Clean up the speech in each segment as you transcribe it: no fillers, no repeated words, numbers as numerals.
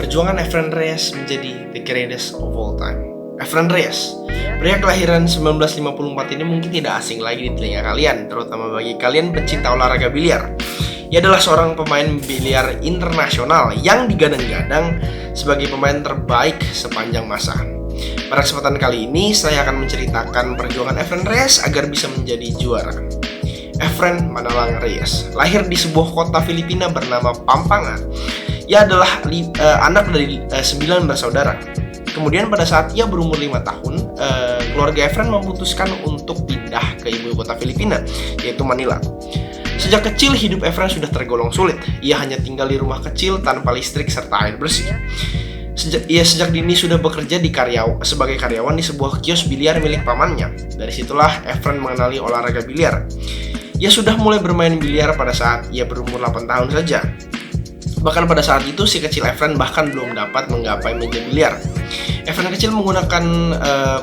Perjuangan Efren Reyes menjadi the greatest of all time. Efren Reyes, pria kelahiran 1954 ini mungkin tidak asing lagi di telinga kalian, terutama bagi kalian pecinta olahraga biliar. Ia adalah seorang pemain biliar internasional yang digadang-gadang sebagai pemain terbaik sepanjang masa. Pada kesempatan kali ini, saya akan menceritakan perjuangan Efren Reyes agar bisa menjadi juara. Efren Manalang Reyes lahir di sebuah kota Filipina bernama Pampanga. Ia adalah anak dari 9 bersaudara. Kemudian pada saat ia berumur 5 tahun, keluarga Efren memutuskan untuk pindah ke ibu kota Filipina, yaitu Manila. Sejak kecil hidup Efren sudah tergolong sulit. Ia hanya tinggal di rumah kecil tanpa listrik serta air bersih. Sejak dini sudah bekerja sebagai karyawan di sebuah kios biliar milik pamannya. Dari situlah Efren mengenali olahraga biliar. Ia sudah mulai bermain biliar pada saat ia berumur 8 tahun saja. Bahkan pada saat itu si kecil Efren bahkan belum dapat menggapai meja biliar. Efren kecil menggunakan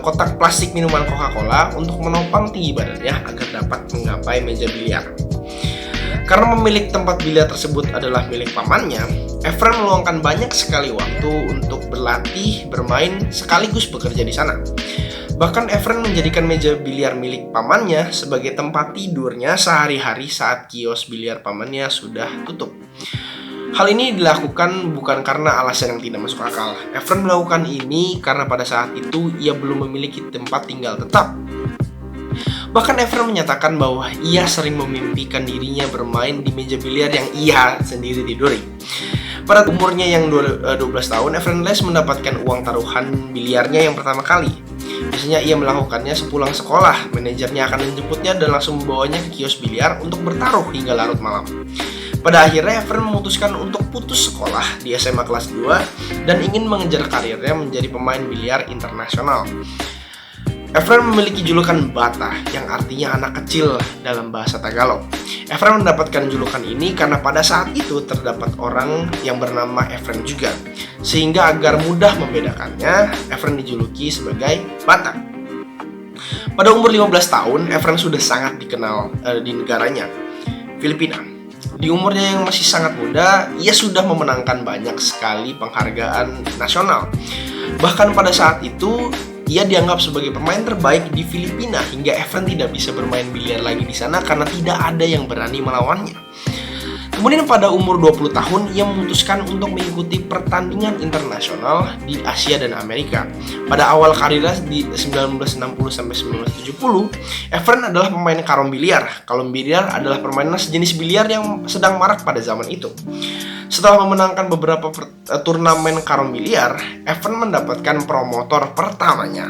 kotak plastik minuman Coca-Cola untuk menopang tinggi badannya agar dapat menggapai meja biliar. Karena pemilik tempat biliar tersebut adalah milik pamannya, Efren meluangkan banyak sekali waktu untuk berlatih, bermain, sekaligus bekerja di sana. Bahkan Efren menjadikan meja biliar milik pamannya sebagai tempat tidurnya sehari-hari saat kios biliar pamannya sudah tutup. Hal ini dilakukan bukan karena alasan yang tidak masuk akal. Efren melakukan ini karena pada saat itu ia belum memiliki tempat tinggal tetap. Bahkan Efren menyatakan bahwa ia sering memimpikan dirinya bermain di meja biliar yang ia sendiri tiduri. Pada umurnya yang 12 tahun, Efren Reyes mendapatkan uang taruhan biliarnya yang pertama kali. Biasanya ia melakukannya sepulang sekolah. Manajernya akan menjemputnya dan langsung membawanya ke kios biliar untuk bertaruh hingga larut malam. Pada akhirnya Efren memutuskan untuk putus sekolah di SMA kelas 2 dan ingin mengejar karirnya menjadi pemain biliar internasional. Efren memiliki julukan Bata yang artinya anak kecil dalam bahasa Tagalog. Efren mendapatkan julukan ini karena pada saat itu terdapat orang yang bernama Efren juga. Sehingga agar mudah membedakannya, Efren dijuluki sebagai Bata. Pada umur 15 tahun, Efren sudah sangat dikenal di negaranya, Filipina. Di umurnya yang masih sangat muda, ia sudah memenangkan banyak sekali penghargaan nasional. Bahkan pada saat itu, ia dianggap sebagai pemain terbaik di Filipina hingga Efren tidak bisa bermain biliar lagi di sana karena tidak ada yang berani melawannya. Kemudian pada umur 20 tahun, ia memutuskan untuk mengikuti pertandingan internasional di Asia dan Amerika. Pada awal karirnya di 1960-1970, Efren adalah pemain karung biliar. Karung biliar adalah permainan sejenis biliar yang sedang marak pada zaman itu. Setelah memenangkan beberapa turnamen karung biliar, Efren mendapatkan promotor pertamanya.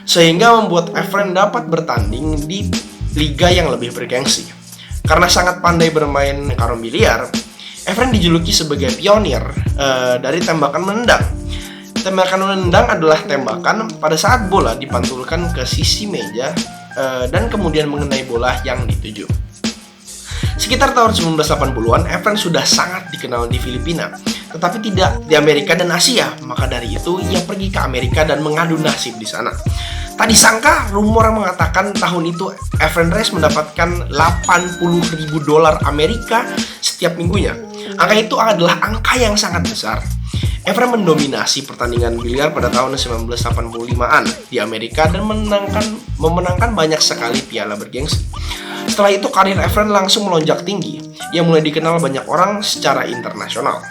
Sehingga membuat Efren dapat bertanding di liga yang lebih bergengsi. Karena sangat pandai bermain karung biliar, Efren dijuluki sebagai pionir dari tembakan menendang. Tembakan menendang adalah tembakan pada saat bola dipantulkan ke sisi meja dan kemudian mengenai bola yang dituju. Sekitar tahun 1980-an, Efren sudah sangat dikenal di Filipina, tetapi tidak di Amerika dan Asia. Maka dari itu, ia pergi ke Amerika dan mengadu nasib di sana. Tak disangka, rumor mengatakan tahun itu Efren Reyes mendapatkan $80.000 Amerika setiap minggunya. Angka itu adalah angka yang sangat besar. Efren mendominasi pertandingan biliar pada tahun 1985-an di Amerika dan memenangkan banyak sekali piala bergengsi. Setelah itu karir Efren langsung melonjak tinggi. Ia mulai dikenal banyak orang secara internasional.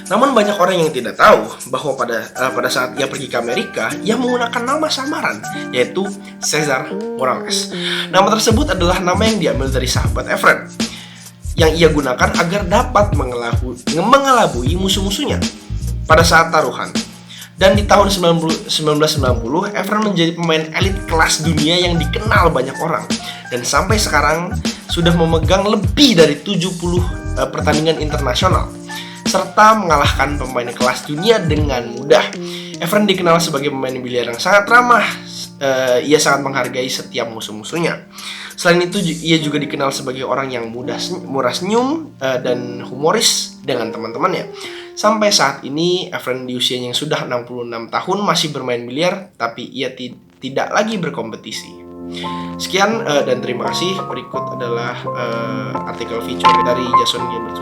Namun banyak orang yang tidak tahu bahwa pada saat ia pergi ke Amerika, ia menggunakan nama samaran, yaitu Cesar Morales. Nama tersebut adalah nama yang diambil dari sahabat Efren, yang ia gunakan agar dapat mengelabui musuh-musuhnya pada saat taruhan. Dan di tahun 1990, Efren menjadi pemain elit kelas dunia yang dikenal banyak orang. Dan sampai sekarang sudah memegang lebih dari 70 pertandingan internasional, serta mengalahkan pemain kelas dunia dengan mudah. Efren dikenal sebagai pemain biliar yang sangat ramah. Ia sangat menghargai setiap musuh-musuhnya. Selain itu, ia juga dikenal sebagai orang yang murah senyum dan humoris dengan teman-temannya. Sampai saat ini, Efren di usianya yang sudah 66 tahun masih bermain biliar, tapi ia tidak lagi berkompetisi. Sekian dan terima kasih. Berikut adalah artikel feature dari Jason Gilbert.